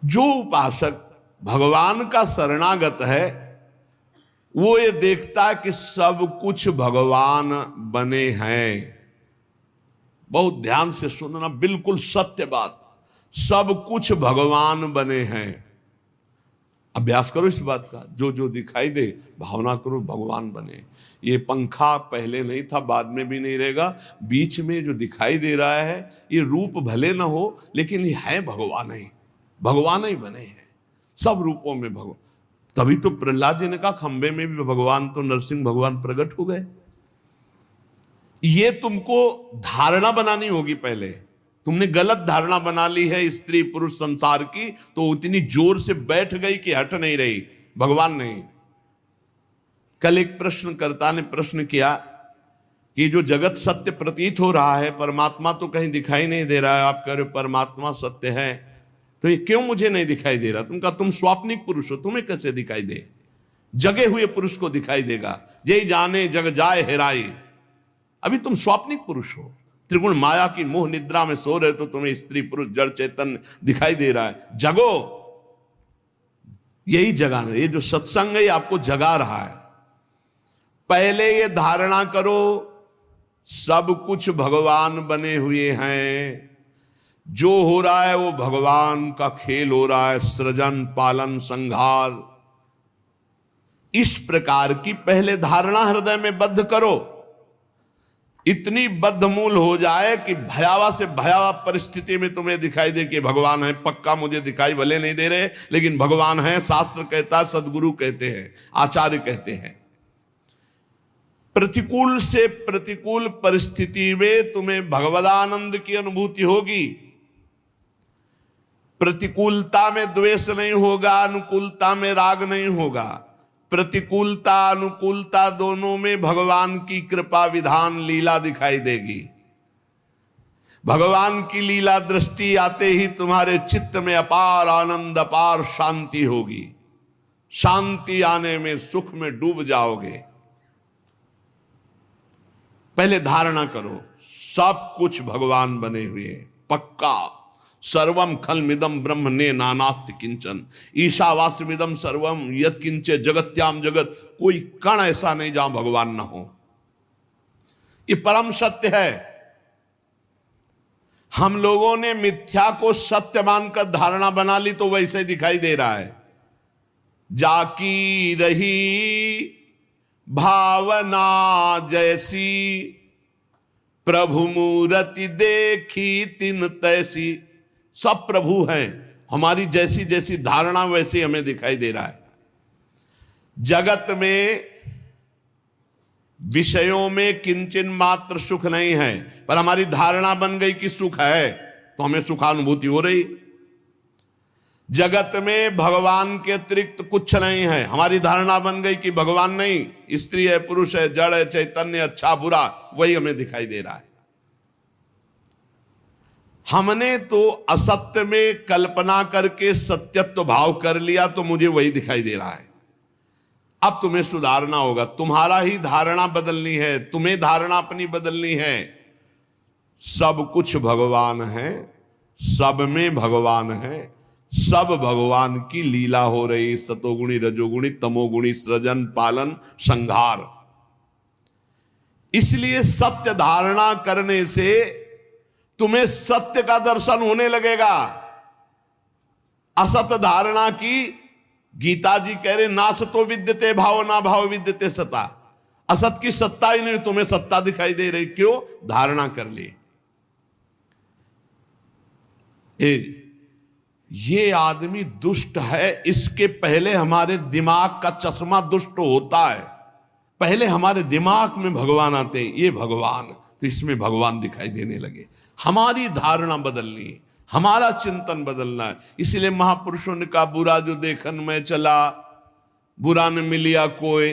जो उपासक भगवान का शरणागत है वो ये देखता है कि सब कुछ भगवान बने हैं। बहुत ध्यान से सुनना, बिल्कुल सत्य बात, सब कुछ भगवान बने हैं। अभ्यास करो इस बात का, जो जो दिखाई दे भावना करो भगवान बने। ये पंखा पहले नहीं था, बाद में भी नहीं रहेगा। बीच में जो दिखाई दे रहा है ये रूप भले ना हो, लेकिन ये है भगवान ही, भगवान ही बने हैं सब रूपों में भगवान। तभी तो प्रहलाद जी ने कहा खंबे में भी भगवान, तो नरसिंह भगवान प्रकट हो गए। ये तुमको धारणा बनानी होगी। पहले तुमने गलत धारणा बना ली है स्त्री पुरुष संसार की, तो इतनी जोर से बैठ गई कि हट नहीं रही, भगवान नहीं। कल एक प्रश्नकर्ता ने प्रश्न किया कि जो जगत सत्य प्रतीत हो रहा है, परमात्मा तो कहीं दिखाई नहीं दे रहा है, आप कह रहे हो परमात्मा सत्य है, तो ये क्यों मुझे नहीं दिखाई दे रहा? तुम कहा तुम स्वाप्निक पुरुष हो, तुम्हें कैसे दिखाई दे? जगे हुए पुरुष को दिखाई देगा। जय जाने जग जाए हेराई, अभी तुम स्वाप्निक पुरुष हो, त्रिगुण माया की मोह निद्रा में सो रहे, तो तुम्हें स्त्री पुरुष जड़ चेतन दिखाई दे रहा है। जगो, यही जगाना, ये जो सत्संग है ये आपको जगा रहा है। पहले ये धारणा करो सब कुछ भगवान बने हुए हैं, जो हो रहा है वो भगवान का खेल हो रहा है, सृजन पालन संहार। इस प्रकार की पहले धारणा हृदय में बद्ध करो, इतनी बद्धमूल हो जाए कि भयावह से भयावह परिस्थिति में तुम्हें दिखाई दे कि भगवान है। पक्का मुझे दिखाई भले नहीं दे रहे, लेकिन भगवान है, शास्त्र कहता है, सदगुरु कहते हैं, आचार्य कहते हैं। प्रतिकूल से प्रतिकूल परिस्थिति में तुम्हें भगवदानंद की अनुभूति होगी। प्रतिकूलता में द्वेष नहीं होगा, अनुकूलता में राग नहीं होगा। प्रतिकूलता अनुकूलता दोनों में भगवान की कृपा विधान लीला दिखाई देगी। भगवान की लीला दृष्टि आते ही तुम्हारे चित्त में अपार आनंद, अपार शांति होगी। शांति आने में सुख में डूब जाओगे। पहले धारणा करो सब कुछ भगवान बने हुए, पक्का। सर्वम खलमिदम ब्रह्म ने नानास्ति किंचन, ईशावास्यमिदं सर्वम यत् किंचे जगत्याम जगत। कोई कण ऐसा नहीं जहां भगवान ना हो, ये परम सत्य है। हम लोगों ने मिथ्या को सत्य मानकर धारणा बना ली, तो वैसे ही दिखाई दे रहा है। जाकी रही भावना जैसी, प्रभु मूर्ति देखी तिन तैसी। सब प्रभु हैं, हमारी जैसी जैसी धारणा वैसे हमें दिखाई दे रहा है। जगत में विषयों में किंचन मात्र सुख नहीं है, पर हमारी धारणा बन गई कि सुख है, तो हमें सुखानुभूति हो रही। जगत में भगवान के अतिरिक्त कुछ नहीं है, हमारी धारणा बन गई कि भगवान नहीं, स्त्री है, पुरुष है, जड़ है, चैतन्य, अच्छा बुरा, वही हमें दिखाई दे रहा है। हमने तो असत्य में कल्पना करके सत्यत्व भाव कर लिया, तो मुझे वही दिखाई दे रहा है। अब तुम्हें सुधारना होगा, तुम्हारा ही धारणा बदलनी है, तुम्हें धारणा अपनी बदलनी है। सब कुछ भगवान है, सब में भगवान है, सब भगवान की लीला हो रही। सतोगुणी रजोगुणी तमोगुणी सृजन पालन संहार। इसलिए सत्य धारणा करने से तुम्हें सत्य का दर्शन होने लगेगा। असत धारणा की, गीता जी कह रहे नासतो विद्यते भाव ना भाव विद्यते सता। असत की सत्ता ही नहीं, तुम्हें सत्ता दिखाई दे रही, क्यों? धारणा कर ली। ये आदमी दुष्ट है, इसके पहले हमारे दिमाग का चश्मा दुष्ट होता है। पहले हमारे दिमाग में भगवान आते हैं, ये भगवान, तो इसमें भगवान दिखाई देने लगे। हमारी धारणा बदलनी है, हमारा चिंतन बदलना है। इसलिए महापुरुषों ने कहा बुरा जो देखन में चला, बुरा न मिलिया कोई,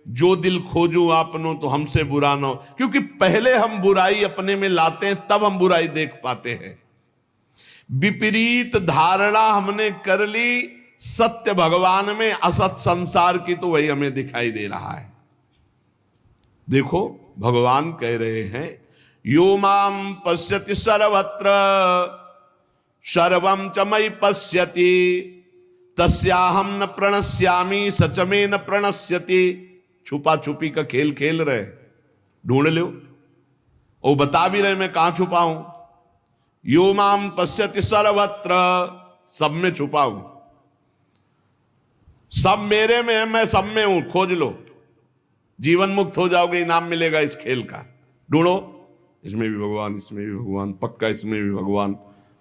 जो दिल खोजू आपनो तो हमसे बुरा न हो। क्योंकि पहले हम बुराई अपने में लाते हैं, तब हम बुराई देख पाते हैं। विपरीत धारणा हमने कर ली सत्य भगवान में, असत संसार की, तो वही हमें दिखाई दे रहा है। देखो भगवान कह रहे हैं यो माम पश्यति सर्वत्र सर्वं च मयि पश्यति तस्याहम न प्रणश्यामि सच में न प्रणश्यति। छुपा छुपी का खेल खेल रहे, ढूंढ लो। वो बता भी रहे मैं कहां छुपा हूं। यो माम पश्यति सर्वत्र, सब में छुपा हूं, सब मेरे में है, मैं सब में हूं, खोज लो। जीवन मुक्त हो जाओगे, इनाम मिलेगा इस खेल का। ढूंढो, इसमें भी भगवान, इसमें भी भगवान, पक्का इसमें भी भगवान,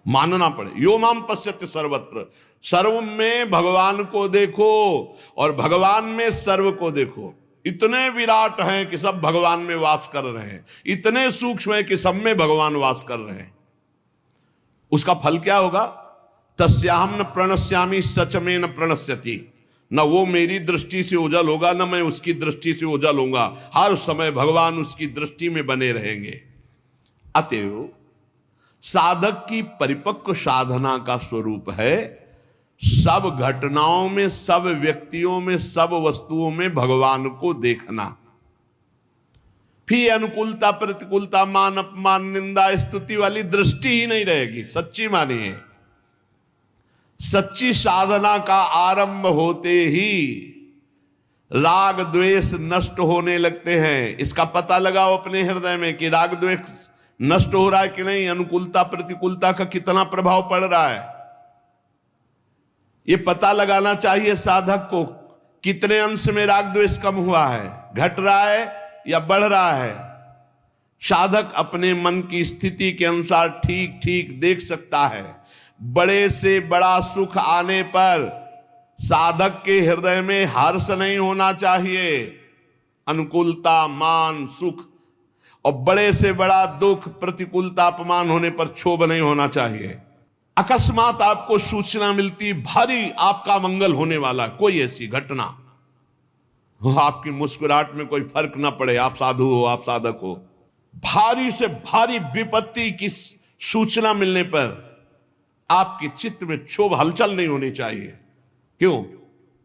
मानना पड़े। यो माम पश्यति सर्वत्र, सर्व में भगवान को देखो और भगवान में सर्व को देखो। इतने विराट हैं कि सब भगवान में वास कर रहे हैं, इतने सूक्ष्म है कि सब में भगवान वास कर रहे हैं। उसका फल क्या होगा? तस्याहम न प्रणश्यामि सच में न प्रणश्यति। न वो मेरी दृष्टि से ओझल होगा, न मैं उसकी दृष्टि से ओझल होऊंगा। हर समय भगवान उसकी दृष्टि में बने रहेंगे। अतएव साधक की परिपक्व साधना का स्वरूप है सब घटनाओं में, सब व्यक्तियों में, सब वस्तुओं में भगवान को देखना। फिर अनुकूलता, प्रतिकूलता, मान अपमान, निंदा, स्तुति वाली दृष्टि ही नहीं रहेगी। सच्ची मानिए, सच्ची साधना का आरंभ होते ही राग द्वेष नष्ट होने लगते हैं। इसका पता लगाओ अपने हृदय में कि राग द्वेष नष्ट हो रहा है कि नहीं, अनुकूलता प्रतिकूलता का कितना प्रभाव पड़ रहा है। ये पता लगाना चाहिए साधक को, कितने अंश में राग द्वेष कम हुआ है, घट रहा है या बढ़ रहा है। साधक अपने मन की स्थिति के अनुसार ठीक ठीक देख सकता है। बड़े से बड़ा सुख आने पर साधक के हृदय में हर्ष नहीं होना चाहिए, अनुकूलता, मान, सुख। और बड़े से बड़ा दुख, प्रतिकूलता, अपमान होने पर क्षोभ नहीं होना चाहिए। अकस्मात आपको सूचना मिलती भारी आपका मंगल होने वाला, कोई ऐसी घटना, आपकी मुस्कुराहट में कोई फर्क ना पड़े, आप साधु हो, आप साधक हो, भारी से भारी विपत्ति की सूचना मिलने पर आपके चित्त में क्षोभ, हलचल नहीं होनी चाहिए। क्यों?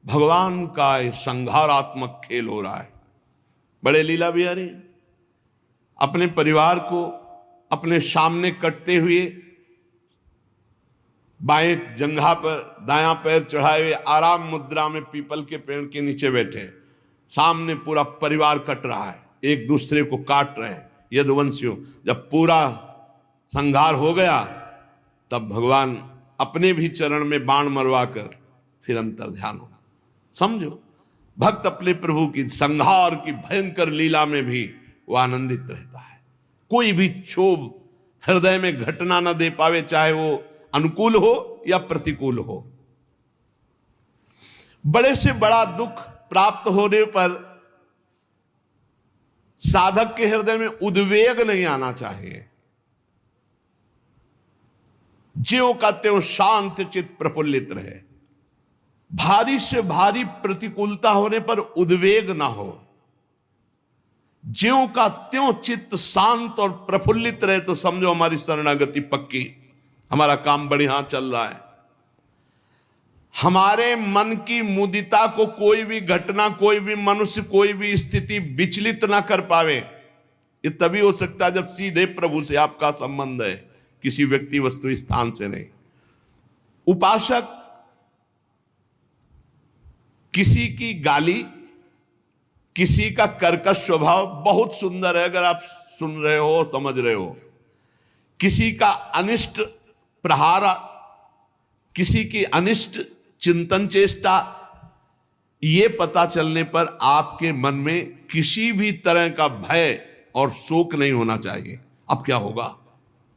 भगवान का संहारात्मक खेल हो रहा है। बड़े लीला बिहारी अपने परिवार को अपने सामने कटते हुए बाएं जंघा पर दायां पैर चढ़ाए हुए आराम मुद्रा में पीपल के पेड़ के नीचे बैठे, सामने पूरा परिवार कट रहा है, एक दूसरे को काट रहे हैं यदुवंशियों। जब पूरा संहार हो गया तब भगवान अपने भी चरण में बाण मरवा कर फिर अंतर ध्यान हो। समझो, भक्त अपने प्रभु की संहार की भयंकर लीला में भी वो आनंदित रहता है। कोई भी क्षोभ हृदय में घटना न दे पावे, चाहे वो अनुकूल हो या प्रतिकूल हो। बड़े से बड़ा दुख प्राप्त होने पर साधक के हृदय में उद्वेग नहीं आना चाहिए। ज्यों का त्यों शांत चित्त प्रफुल्लित रहे। भारी से भारी प्रतिकूलता होने पर उद्वेग ना हो, ज्यों का त्यों चित्त शांत और प्रफुल्लित रहे तो समझो हमारी शरणागति पक्की, हमारा काम बढ़िया चल रहा है। हमारे मन की मुदिता को कोई भी घटना, कोई भी मनुष्य, कोई भी स्थिति विचलित ना कर पावे। ये तभी हो सकता है जब सीधे प्रभु से आपका संबंध है, किसी व्यक्ति वस्तु स्थान से नहीं। उपासक किसी की गाली, किसी का कर्कश स्वभाव बहुत सुंदर है अगर आप सुन रहे हो, समझ रहे हो। किसी का अनिष्ट प्रहार, किसी की अनिष्ट चिंतन चेष्टा, ये पता चलने पर आपके मन में किसी भी तरह का भय और शोक नहीं होना चाहिए। अब क्या होगा?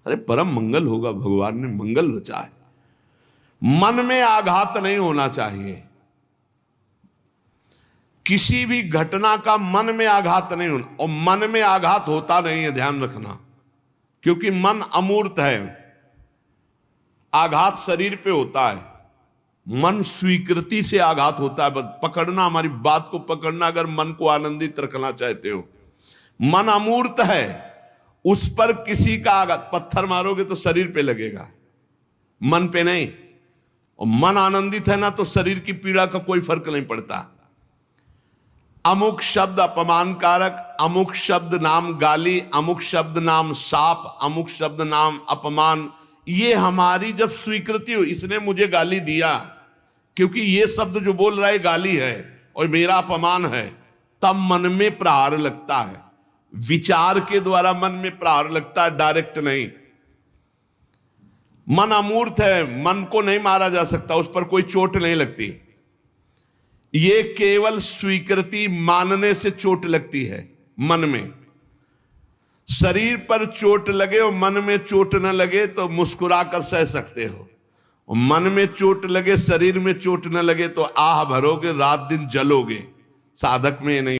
अरे परम मंगल होगा, भगवान ने मंगल रचा है। मन में आघात नहीं होना चाहिए, किसी भी घटना का मन में आघात नहीं होना। और मन में आघात होता नहीं है, ध्यान रखना, क्योंकि मन अमूर्त है। आघात शरीर पे होता है, मन स्वीकृति से आघात होता है। पकड़ना, हमारी बात को पकड़ना, अगर मन को आनंदित रखना चाहते हो। मन अमूर्त है, उस पर किसी का आघात, पत्थर मारोगे तो शरीर पे लगेगा, मन पे नहीं। और मन आनंदित है ना तो शरीर की पीड़ा का कोई फर्क नहीं पड़ता। अमुक शब्द अपमान कारक, अमुक शब्द नाम गाली, अमुक शब्द नाम शाप, अमुक शब्द नाम अपमान, ये हमारी जब स्वीकृति हो, इसने मुझे गाली दिया क्योंकि ये शब्द जो बोल रहा है गाली है और मेरा अपमान है, तब मन में प्रहार लगता है। विचार के द्वारा मन में प्रहार लगता है, डायरेक्ट नहीं। मन अमूर्त है, मन को नहीं मारा जा सकता, उस पर कोई चोट नहीं लगती। ये केवल स्वीकृति मानने से चोट लगती है मन में। शरीर पर चोट लगे और मन में चोट न लगे तो मुस्कुरा कर सह सकते हो। मन में चोट लगे, शरीर में चोट न लगे तो आह भरोगे, रात दिन जलोगे। साधक में नहीं।